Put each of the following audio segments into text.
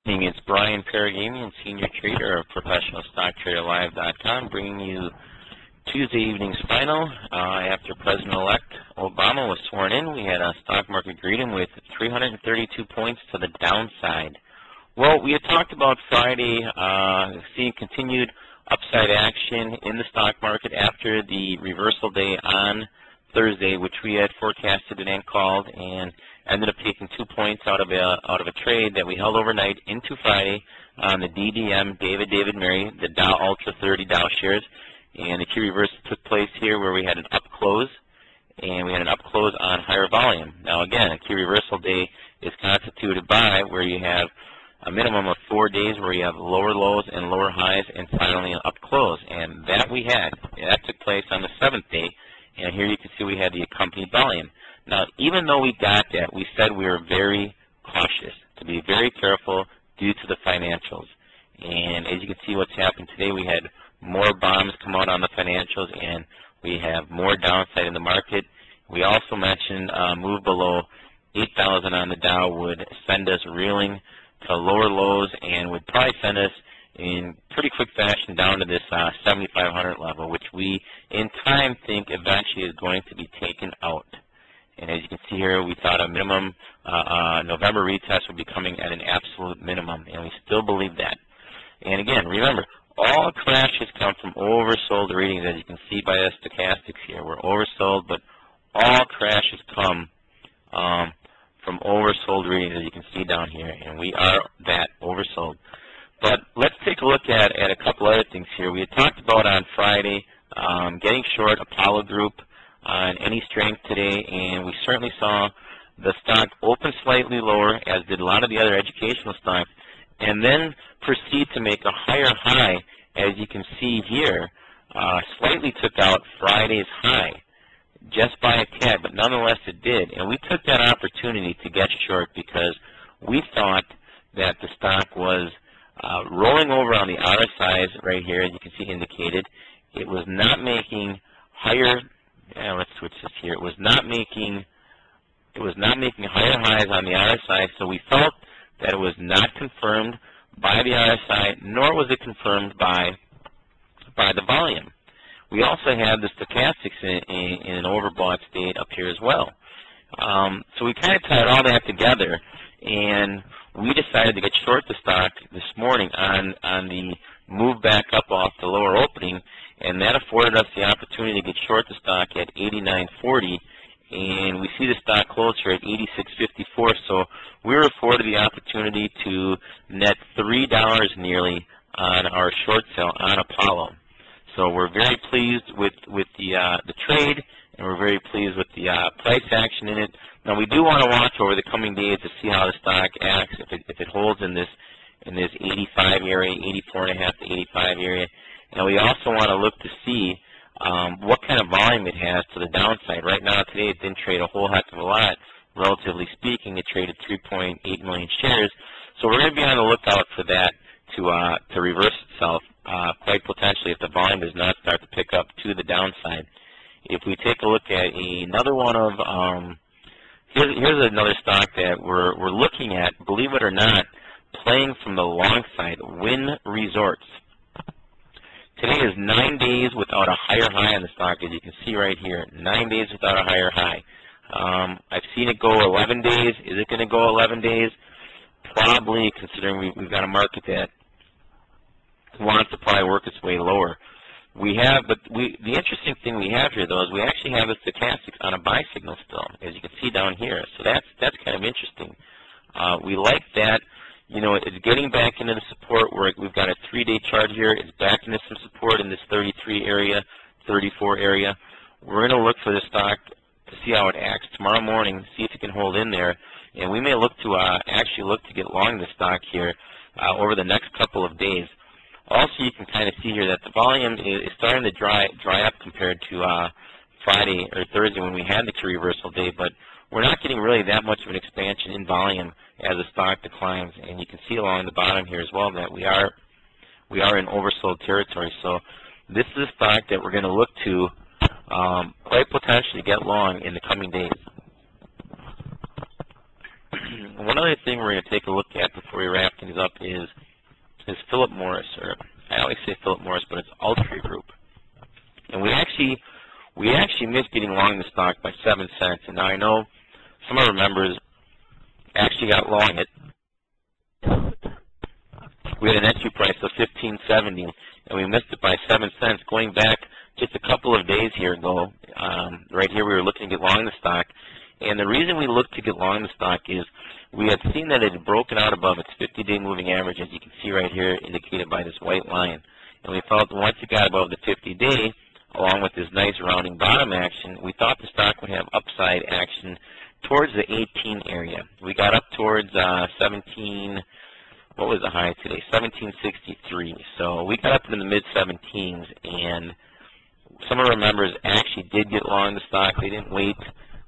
It's Brian Paragamian, Senior Trader of ProfessionalStockTraderLive.com, bringing you Tuesday evening's final. After President-elect Obama was sworn in, we had a stock market greeting with 332 points to the downside. Well, we had talked about Friday seeing continued upside action in the stock market after the reversal day on Thursday, which we had forecasted and called, and ended up taking 2 points out of a trade that we held overnight into Friday on the DDM David Mary, the Dow Ultra 30 Dow shares, and the key reversal took place here where we had an up close, and we had an up close on higher volume. Now again, a key reversal day is constituted by where you have a minimum of 4 days where you have lower lows and lower highs and finally an up close, and that we had. And that took place on the 7th day, and here you can see we had the accompanied volume. Now, even though we got that, we said we were very cautious, to be very careful due to the financials. And as you can see what's happened today, we had more bombs come out on the financials, and we have more downside in the market. We also mentioned move below 8,000 on the Dow would send us reeling to lower lows and would probably send us in pretty quick fashion down to this 7,500 level, which we in time think eventually is going to be taken out. And as you can see here, we thought a minimum November retest would be coming at an absolute minimum, and we still believe that. And again, remember, all crashes come from oversold readings, as you can see by the stochastics here. We're oversold, but all crashes come from oversold readings, as you can see down here, and we are that oversold. But let's take a look at a couple other things here. We had talked about on Friday getting short Apollo Group on any strength today, and we certainly saw the stock open slightly lower, as did a lot of the other educational stocks, and then proceed to make a higher high, as you can see here. Slightly took out Friday's high, just by a tad, but nonetheless it did. And we took that opportunity to get short because we thought that the stock was rolling over on the RSIs right here, as you can see indicated. It was not making higher. Let's switch this here. It was not making higher highs on the RSI, so we felt that it was not confirmed by the RSI, nor was it confirmed by the volume. We also have the stochastics in an overbought state up here as well. So we kind of tied all that together, and we decided to get short the stock this morning on the move back up off the lower opening, and that afforded us the opportunity to get short the stock at 89.40, and we see the stock closer at 86.54. So we were afforded the opportunity to net $3 nearly on our short sale on Apollo. So we're very pleased with the trade, and we're very pleased with the price action in it. Now we do want to watch over the coming days to see how the stock acts, if it holds in this 85 area, 84.5 to 85 area. And we also want to look to see what kind of volume it has to the downside. Right now, today, it didn't trade a whole heck of a lot. Relatively speaking, it traded 3.8 million shares. So we're going to be on the lookout for that to reverse itself, quite potentially, if the volume does not start to pick up to the downside. If we take a look at another one of, here's another stock that we're looking at, believe it or not, playing from the long side, Wynn Resorts. Today is 9 days without a higher high on the stock, as you can see right here. 9 days without a higher high. I've seen it go 11 days. Is it going to go 11 days? Probably, considering we've got a market that wants to probably work its way lower. The interesting thing we have here, though, is we actually have a stochastics on a buy signal still, as you can see down here. So that's kind of interesting. We like that. You know, it's getting back into the support where we've got a 3-day chart here. It's back into some support in this 33 area, 34 area. We're going to look for the stock to see how it acts tomorrow morning, see if it can hold in there. And we may look to actually look to get long the stock here over the next couple of days. Also, you can kind of see here that the volume is starting to dry up compared to Friday or Thursday when we had the key reversal day, but we're not getting really that much of an expansion in volume as the stock declines. And you can see along the bottom here as well that we are in oversold territory. So this is a stock that we're going to look to quite potentially get long in the coming days. one other thing we're going to take a look at before we wrap things up is Philip Morris, or I always say Philip Morris, but it's Ultra Group. And we actually missed getting long the stock by 7 cents. And now I know some of our members actually got long it. We had an entry price of $15.70, and we missed it by 7 cents. Going back just a couple of days here ago, right here we were looking to get long the stock. And the reason we looked to get long the stock is we had seen that it had broken out above its 50-day moving average, as you can see right here, indicated by this white line. And we felt once it got above the 50-day, along with this nice rounding bottom action, we thought the stock would have upside action towards the 18 area. We got up towards 17, what was the high today? 1763. So we got up into the mid-17s, and some of our members actually did get long the stock. They didn't wait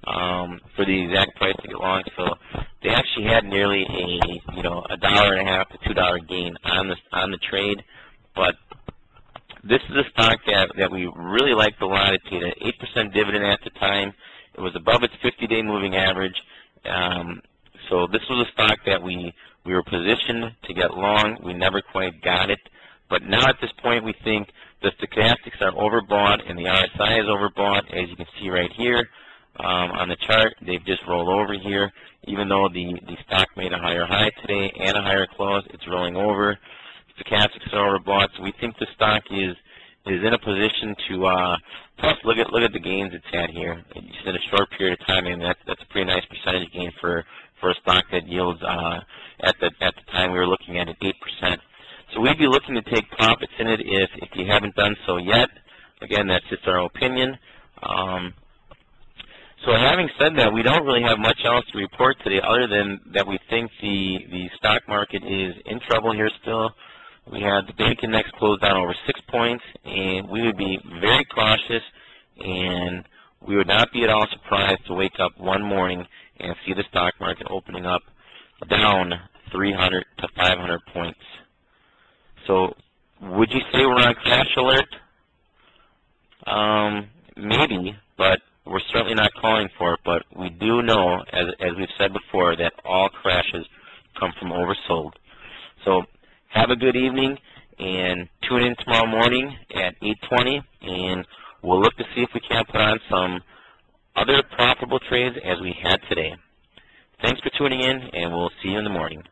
for the exact price to get long, so they actually had nearly a $1.50 to $2 gain on the trade. But this is a stock that we really liked a lot. It paid an 8% dividend at the time. It was above its 50-day moving average. So this was a stock that we were positioned to get long. We never quite got it. But now at this point, we think the stochastics are overbought and the RSI is overbought, as you can see right here. On the chart, they've just rolled over here. Even though the stock made a higher high today and a higher close, it's rolling over. Stochastics are overbought, so we think the stock is in a position to. Plus, look at the gains it's had here. Just in a short period of time, and that's a pretty nice percentage gain for a stock that yields at the time we were looking at 8%. So we'd be looking to take profits in it if you haven't done so yet. Again, that's just our opinion. So having said that, we don't really have much else to report today other than that we think the stock market is in trouble here still. We had the bank index closed down over 6 points, and we would be very cautious, and we would not be at all surprised to wake up one morning and see the stock market opening up down 300 to 500 points. So would you say we're on crash alert? Maybe, but we're certainly not calling for it. But we do know, as we've said before, that all crashes come from oversold. So have a good evening, and tune in tomorrow morning at 8:20, and we'll look to see if we can't put on some other profitable trades as we had today. Thanks for tuning in, and we'll see you in the morning.